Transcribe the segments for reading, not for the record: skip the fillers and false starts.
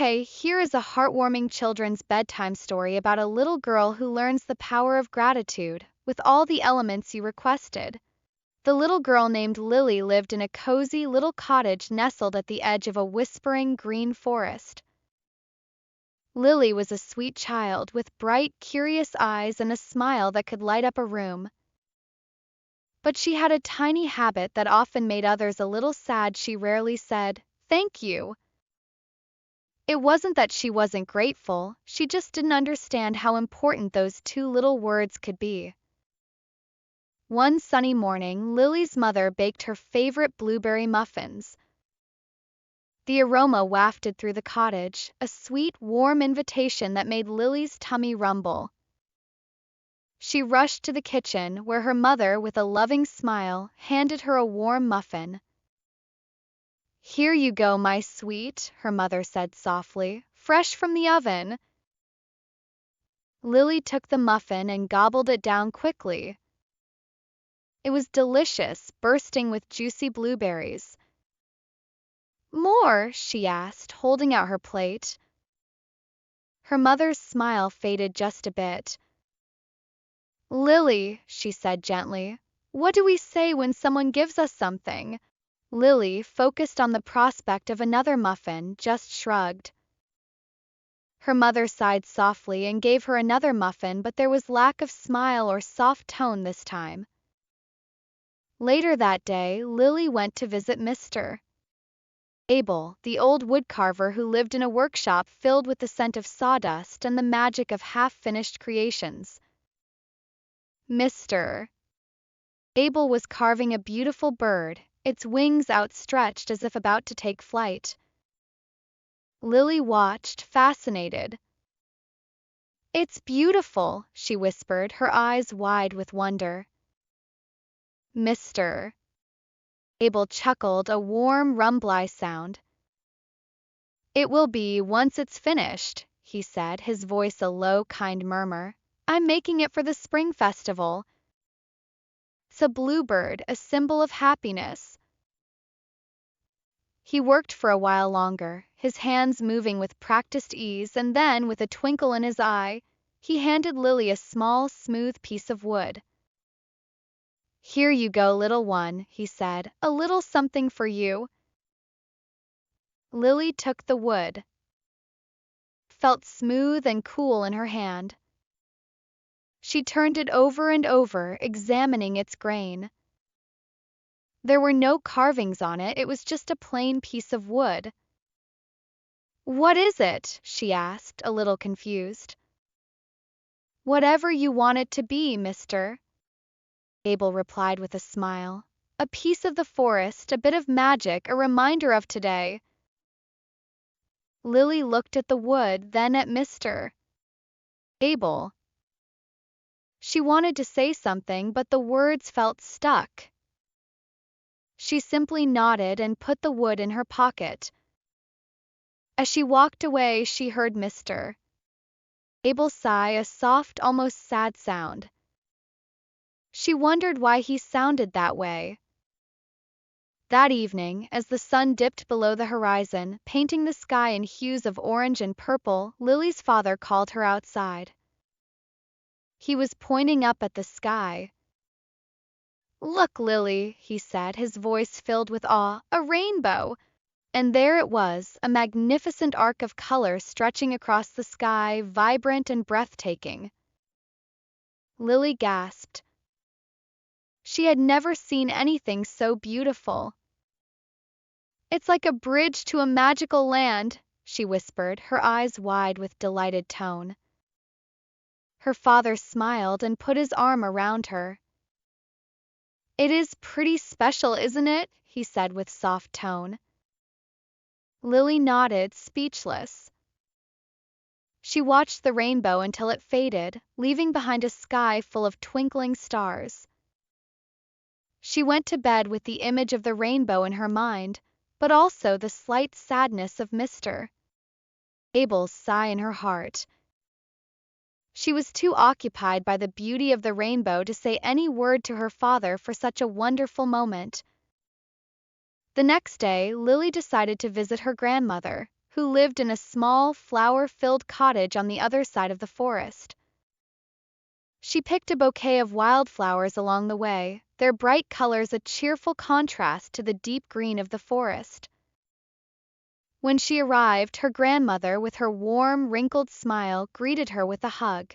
Okay, here is a heartwarming children's bedtime story about a little girl who learns the power of gratitude, with all the elements you requested. The little girl named Lily lived in a cozy little cottage nestled at the edge of a whispering green forest. Lily was a sweet child with bright, curious eyes and a smile that could light up a room. But she had a tiny habit that often made others a little sad. She rarely said, "Thank you." It wasn't that she wasn't grateful, she just didn't understand how important those two little words could be. One sunny morning, Lily's mother baked her favorite blueberry muffins. The aroma wafted through the cottage, a sweet, warm invitation that made Lily's tummy rumble. She rushed to the kitchen, where her mother, with a loving smile, handed her a warm muffin. "Here you go, my sweet," her mother said softly, "fresh from the oven." Lily took the muffin and gobbled it down quickly. It was delicious, bursting with juicy blueberries. "More?" she asked, holding out her plate. Her mother's smile faded just a bit. "Lily," she said gently, "what do we say when someone gives us something?" Lily, focused on the prospect of another muffin, just shrugged. Her mother sighed softly and gave her another muffin, but there was lack of smile or soft tone this time. Later that day, Lily went to visit Mr. Abel, the old woodcarver who lived in a workshop filled with the scent of sawdust and the magic of half-finished creations. Mr. Abel was carving a beautiful bird, its wings outstretched as if about to take flight. Lily watched, fascinated. "It's beautiful," she whispered, her eyes wide with wonder. Mr. Abel chuckled, a warm rumbly sound. "It will be once it's finished," he said, his voice a low, kind murmur. "I'm making it for the spring festival. It's a bluebird, a symbol of happiness." He worked for a while longer, his hands moving with practiced ease, and then, with a twinkle in his eye, he handed Lily a small, smooth piece of wood. "Here you go, little one," he said, "a little something for you." Lily took the wood. Felt smooth and cool in her hand. She turned it over and over, examining its grain. There were no carvings on it, it was just a plain piece of wood. "What is it?" she asked, a little confused. "Whatever you want it to be, Mr. Abel replied with a smile. "A piece of the forest, a bit of magic, a reminder of today." Lily looked at the wood, then at Mr. Abel. She wanted to say something, but the words felt stuck. She simply nodded and put the wood in her pocket. As she walked away, she heard Mr. Abel sigh, a soft, almost sad sound. She wondered why he sounded that way. That evening, as the sun dipped below the horizon, painting the sky in hues of orange and purple, Lily's father called her outside. He was pointing up at the sky. "Look, Lily," he said, his voice filled with awe, "a rainbow!" And there it was, a magnificent arc of color stretching across the sky, vibrant and breathtaking. Lily gasped. She had never seen anything so beautiful. "It's like a bridge to a magical land," she whispered, her eyes wide with delighted tone. Her father smiled and put his arm around her. "It is pretty special, isn't it?" he said with soft tone. Lily nodded, speechless. She watched the rainbow until it faded, leaving behind a sky full of twinkling stars. She went to bed with the image of the rainbow in her mind, but also the slight sadness of Mr. Abel's sigh in her heart. She was too occupied by the beauty of the rainbow to say any word to her father for such a wonderful moment. The next day, Lily decided to visit her grandmother, who lived in a small, flower-filled cottage on the other side of the forest. She picked a bouquet of wildflowers along the way, their bright colors a cheerful contrast to the deep green of the forest. When she arrived, her grandmother, with her warm, wrinkled smile, greeted her with a hug.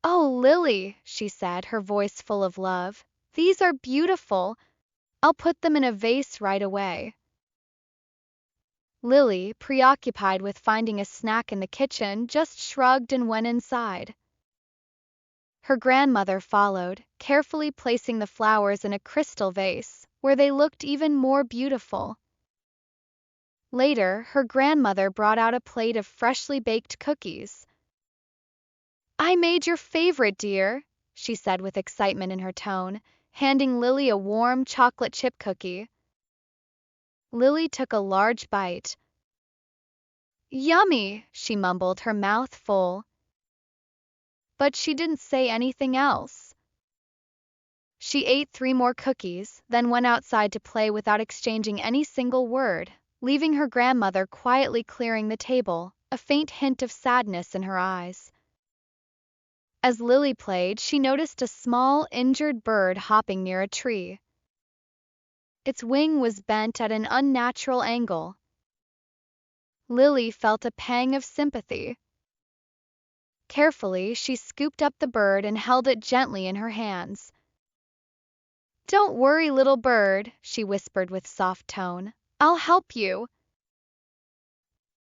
"Oh, Lily," she said, her voice full of love, "these are beautiful. I'll put them in a vase right away." Lily, preoccupied with finding a snack in the kitchen, just shrugged and went inside. Her grandmother followed, carefully placing the flowers in a crystal vase, where they looked even more beautiful. Later, her grandmother brought out a plate of freshly baked cookies. "I made your favorite, dear," she said with excitement in her tone, handing Lily a warm chocolate chip cookie. Lily took a large bite. "Yummy," she mumbled, her mouth full. But she didn't say anything else. She ate 3 more cookies, then went outside to play without exchanging any single word, leaving her grandmother quietly clearing the table, a faint hint of sadness in her eyes. As Lily played, she noticed a small, injured bird hopping near a tree. Its wing was bent at an unnatural angle. Lily felt a pang of sympathy. Carefully, she scooped up the bird and held it gently in her hands. "Don't worry, little bird," she whispered with soft tone. "I'll help you."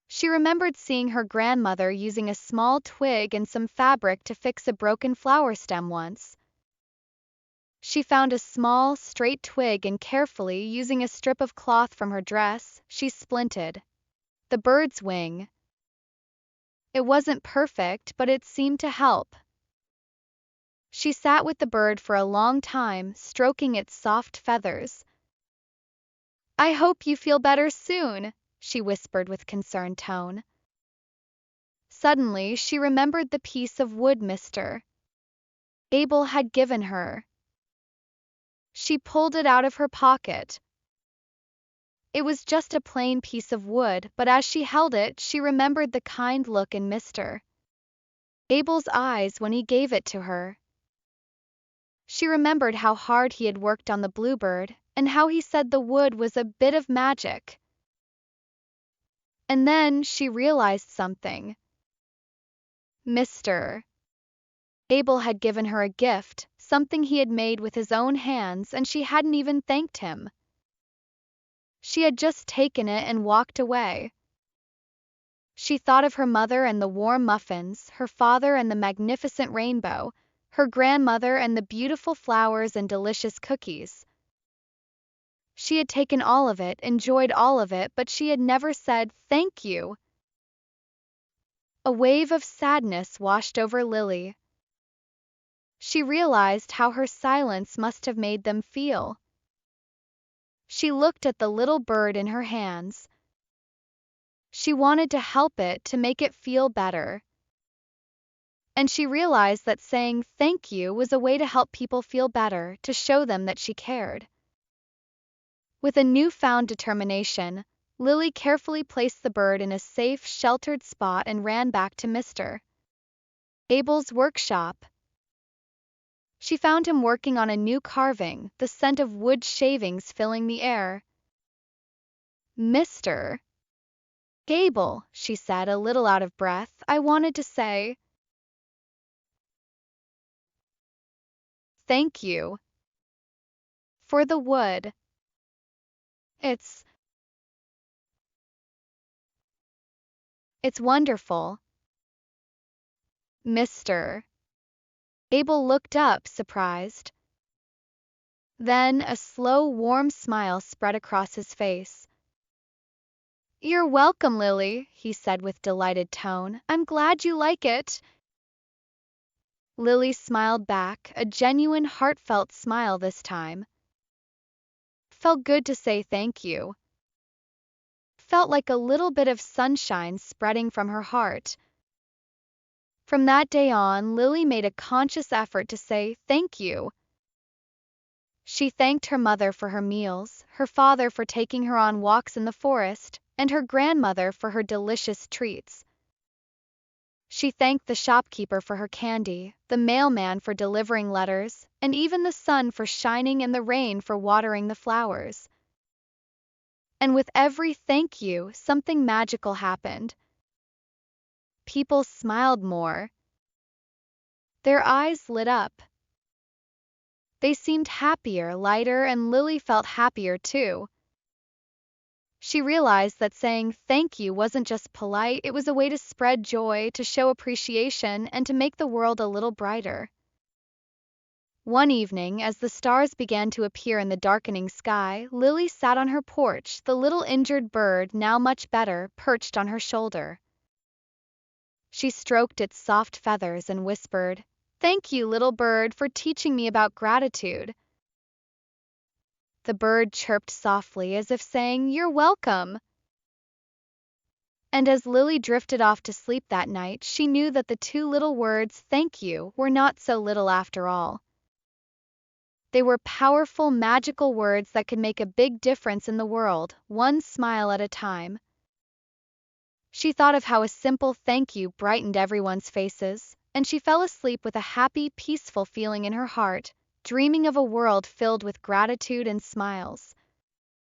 She remembered seeing her grandmother using a small twig and some fabric to fix a broken flower stem once. She found a small, straight twig and carefully, using a strip of cloth from her dress, she splinted the bird's wing. It wasn't perfect, but it seemed to help. She sat with the bird for a long time, stroking its soft feathers. "I hope you feel better soon," she whispered with concerned tone. Suddenly, she remembered the piece of wood Mr. Abel had given her. She pulled it out of her pocket. It was just a plain piece of wood, but as she held it, she remembered the kind look in Mr. Abel's eyes when he gave it to her. She remembered how hard he had worked on the bluebird, and how he said the wood was a bit of magic. And then she realized something. Mr. Abel had given her a gift, something he had made with his own hands, and she hadn't even thanked him. She had just taken it and walked away. She thought of her mother and the warm muffins, her father and the magnificent rainbow, her grandmother and the beautiful flowers and delicious cookies. She had taken all of it, enjoyed all of it, but she had never said thank you. A wave of sadness washed over Lily. She realized how her silence must have made them feel. She looked at the little bird in her hands. She wanted to help it, to make it feel better. And she realized that saying thank you was a way to help people feel better, to show them that she cared. With a newfound determination, Lily carefully placed the bird in a safe, sheltered spot and ran back to Mr. Abel's workshop. She found him working on a new carving, the scent of wood shavings filling the air. "Mr. Gable," she said, a little out of breath, "I wanted to say thank you for the wood. It's wonderful." Mr. Abel looked up, surprised. Then a slow, warm smile spread across his face. "You're welcome, Lily," he said with delighted tone. "I'm glad you like it." Lily smiled back, a genuine, heartfelt smile this time. Felt good to say thank you. Felt like a little bit of sunshine spreading from her heart. From that day on, Lily made a conscious effort to say thank you. She thanked her mother for her meals, her father for taking her on walks in the forest, and her grandmother for her delicious treats. She thanked the shopkeeper for her candy, the mailman for delivering letters, and even the sun for shining and the rain for watering the flowers. And with every thank you, something magical happened. People smiled more. Their eyes lit up. They seemed happier, lighter, and Lily felt happier too. She realized that saying thank you wasn't just polite, it was a way to spread joy, to show appreciation, and to make the world a little brighter. One evening, as the stars began to appear in the darkening sky, Lily sat on her porch, the little injured bird, now much better, perched on her shoulder. She stroked its soft feathers and whispered, "Thank you, little bird, for teaching me about gratitude." The bird chirped softly as if saying, "You're welcome." And as Lily drifted off to sleep that night, she knew that the two little words, "thank you," were not so little after all. They were powerful, magical words that could make a big difference in the world, one smile at a time. She thought of how a simple thank you brightened everyone's faces, and she fell asleep with a happy, peaceful feeling in her heart, dreaming of a world filled with gratitude and smiles.